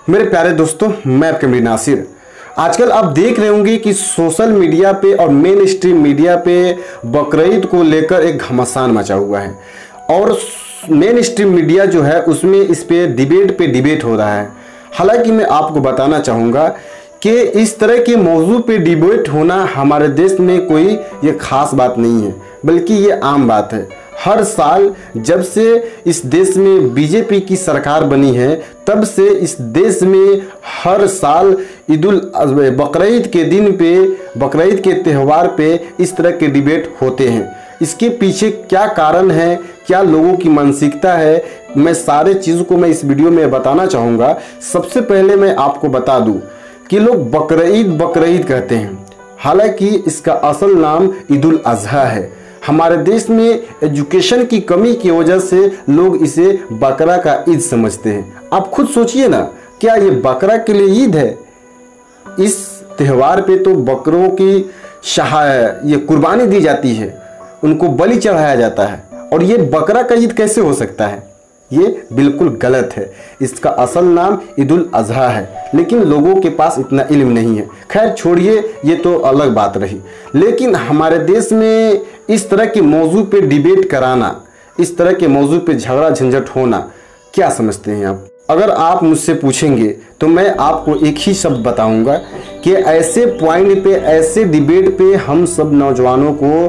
मेरे प्यारे दोस्तों, मैं आपके मेरी नासिर। आजकल आप देख रहे होंगे कि सोशल मीडिया पे और मेन स्ट्रीम मीडिया पे बकरीद को लेकर एक घमासान मचा हुआ है और मेन स्ट्रीम मीडिया जो है उसमें इस पे डिबेट हो रहा है। हालांकि मैं आपको बताना चाहूँगा कि इस तरह के मौजू पे डिबेट होना हमारे देश में कोई ये ख़ास बात नहीं है, बल्कि ये आम बात है। हर साल जब से इस देश में बीजेपी की सरकार बनी है तब से इस देश में हर साल बकरीद के दिन पे, बकरीद के त्यौहार पे इस तरह के डिबेट होते हैं। इसके पीछे क्या कारण है, क्या लोगों की मानसिकता है, मैं सारे चीज़ों को मैं इस वीडियो में बताना चाहूँगा। सबसे पहले मैं आपको बता दूँ कि लोग बकरीद कहते हैं, हालांकि इसका असल नाम ईद उल अज़हा है। हमारे देश में एजुकेशन की कमी की वजह से लोग इसे बकरा का ईद समझते हैं। आप खुद सोचिए ना, क्या ये बकरा के लिए ईद है? इस त्यौहार पे तो बकरों की ये कुर्बानी दी जाती है, उनको बलि चढ़ाया जाता है, और ये बकरा का ईद कैसे हो सकता है? ये बिल्कुल गलत है। इसका असल नाम ईद उल अज़हा है, लेकिन लोगों के पास इतना इल्म नहीं है। खैर छोड़िए, ये तो अलग बात रही। लेकिन हमारे देश में इस तरह के मौजू पे डिबेट कराना, इस तरह के मौजू पे झगड़ा झंझट होना, क्या समझते हैं आप? अगर आप मुझसे पूछेंगे तो मैं आपको एक ही शब्द बताऊंगा कि ऐसे पॉइंट पे, ऐसे डिबेट पे हम सब नौजवानों को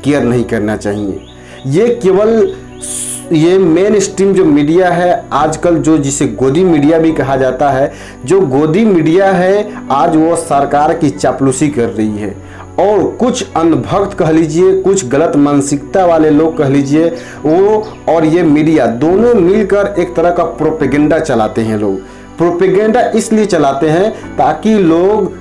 केयर नहीं करना चाहिए। ये मेन स्ट्रीम जो मीडिया है आजकल, जो जिसे गोदी मीडिया भी कहा जाता है, जो गोदी मीडिया है आज वो सरकार की चापलूसी कर रही है, और कुछ अंधभक्त कह लीजिए, कुछ गलत मानसिकता वाले लोग कह लीजिए, वो और ये मीडिया दोनों मिलकर एक तरह का प्रोपेगेंडा चलाते हैं। लोग प्रोपेगेंडा इसलिए चलाते हैं ताकि लोग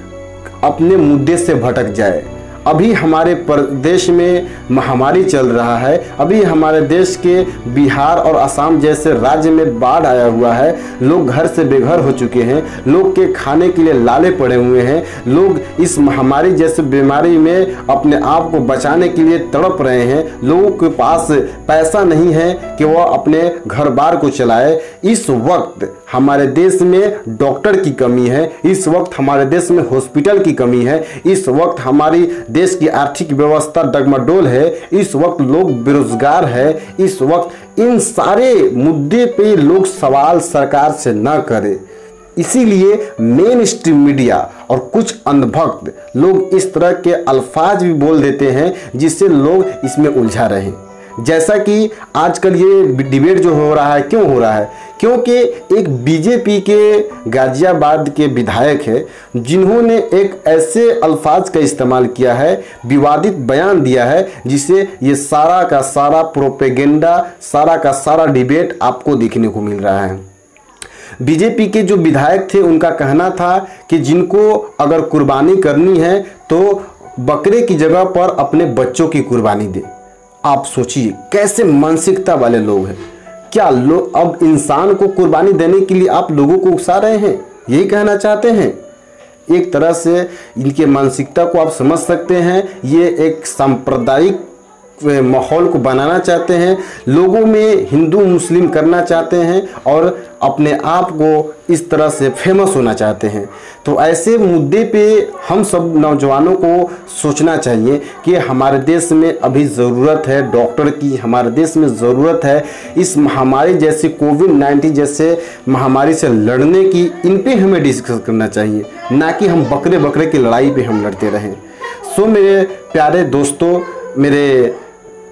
अपने मुद्दे से भटक जाए। अभी हमारे प्रदेश में महामारी चल रहा है, अभी हमारे देश के बिहार और असम जैसे राज्य में बाढ़ आया हुआ है, लोग घर से बेघर हो चुके हैं, लोग के खाने के लिए लाले पड़े हुए हैं, लोग इस महामारी जैसे बीमारी में अपने आप को बचाने के लिए तड़प रहे हैं, लोगों के पास पैसा नहीं है कि वह अपने घर बार को चलाए। इस वक्त हमारे देश में डॉक्टर की कमी है, इस वक्त हमारे देश में हॉस्पिटल की कमी है, इस वक्त हमारी देश की आर्थिक व्यवस्था डगमडोल है, इस वक्त लोग बेरोजगार है। इस वक्त इन सारे मुद्दे पे लोग सवाल सरकार से ना करें। इसीलिए मेन स्ट्रीम मीडिया और कुछ अंधभक्त लोग इस तरह के अल्फाज भी बोल देते हैं जिससे लोग इसमें उलझा रहे। जैसा कि आजकल ये डिबेट जो हो रहा है, क्यों हो रहा है? क्योंकि एक बीजेपी के गाजियाबाद के विधायक है जिन्होंने एक ऐसे अल्फाज का इस्तेमाल किया है, विवादित बयान दिया है, जिसे ये सारा का सारा प्रोपेगेंडा, सारा का सारा डिबेट आपको देखने को मिल रहा है। बीजेपी के जो विधायक थे उनका कहना था कि जिनको अगर कुर्बानी करनी है तो बकरे की जगह पर अपने बच्चों की कुर्बानी दे। आप सोचिए कैसे मानसिकता वाले लोग हैं। क्या लोग अब इंसान को कुर्बानी देने के लिए आप लोगों को उकसा रहे हैं? यही कहना चाहते हैं? एक तरह से इनके मानसिकता को आप समझ सकते हैं। ये एक सांप्रदायिक माहौल को बनाना चाहते हैं, लोगों में हिंदू मुस्लिम करना चाहते हैं और अपने आप को इस तरह से फेमस होना चाहते हैं। तो ऐसे मुद्दे पे हम सब नौजवानों को सोचना चाहिए कि हमारे देश में अभी ज़रूरत है डॉक्टर की, हमारे देश में ज़रूरत है इस महामारी जैसी कोविड-19 जैसे महामारी से लड़ने की। इन पे हमें डिस्कस करना चाहिए, ना कि हम बकरे की लड़ाई पे हम लड़ते रहें। सो मेरे प्यारे दोस्तों, मेरे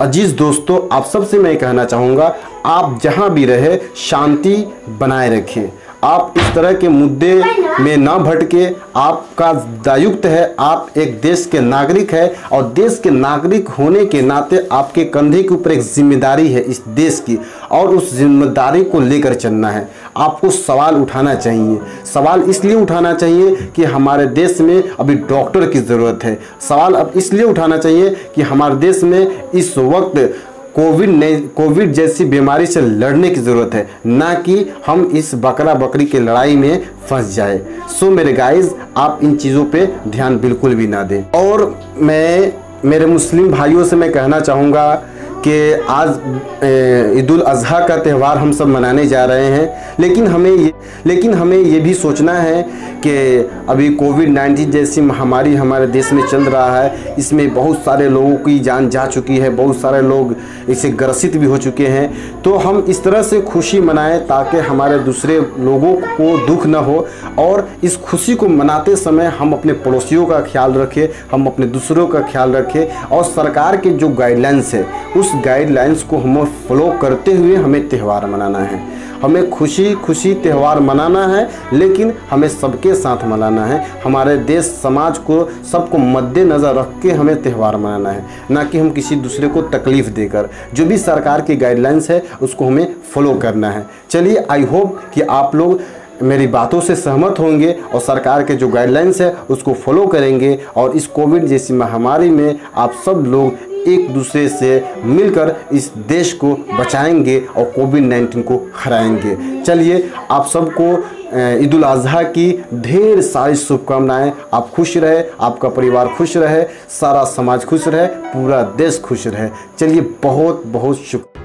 अजीज़ दोस्तों, आप सबसे मैं कहना चाहूँगा, आप जहाँ भी रहे शांति बनाए रखिए। आप इस तरह के मुद्दे में ना भटके। आपका दायित्व है, आप एक देश के नागरिक हैं और देश के नागरिक होने के नाते आपके कंधे के ऊपर एक जिम्मेदारी है इस देश की, और उस जिम्मेदारी को लेकर चलना है। आपको सवाल उठाना चाहिए। सवाल इसलिए उठाना चाहिए कि हमारे देश में अभी डॉक्टर की ज़रूरत है। सवाल अब इसलिए उठाना चाहिए कि हमारे देश में इस वक्त कोविड जैसी बीमारी से लड़ने की ज़रूरत है, ना कि हम इस बकरी के लड़ाई में फंस जाए। सो मेरे गाइस, आप इन चीज़ों पे ध्यान बिल्कुल भी ना दें। और मैं मेरे मुस्लिम भाइयों से मैं कहना चाहूँगा कि आज ईद उल अज़हा का त्यौहार हम सब मनाने जा रहे हैं, लेकिन हमें ये भी सोचना है कि अभी कोविड-19 जैसी महामारी हमारे देश में चल रहा है। इसमें बहुत सारे लोगों की जान जा चुकी है, बहुत सारे लोग इससे ग्रसित भी हो चुके हैं। तो हम इस तरह से खुशी मनाएं ताकि हमारे दूसरे लोगों को दुख न हो, और इस खुशी को मनाते समय हम अपने पड़ोसियों का ख्याल रखें, हम अपने दूसरों का ख्याल रखें, और सरकार के जो गाइडलाइंस है उस गाइडलाइंस को हमें फॉलो करते हुए हमें त्यौहार मनाना है। हमें खुशी त्यौहार मनाना है, लेकिन हमें सबके साथ मनाना है। हमारे देश समाज को सबको मद्देनज़र रख के हमें त्यौहार मनाना है, ना कि हम किसी दूसरे को तकलीफ़ देकर। जो भी सरकार की गाइडलाइंस है उसको हमें फॉलो करना है। चलिए, आई होप कि आप लोग मेरी बातों से सहमत होंगे और सरकार के जो गाइडलाइंस है उसको फॉलो करेंगे, और इस कोविड जैसी महामारी में आप सब लोग एक दूसरे से मिलकर इस देश को बचाएंगे और कोविड-19 को हराएंगे। चलिए, आप सबको ईद उल अज़हा की ढेर सारी शुभकामनाएं। आप खुश रहे, आपका परिवार खुश रहे, सारा समाज खुश रहे, पूरा देश खुश रहे। चलिए, बहुत बहुत शुक्रिया।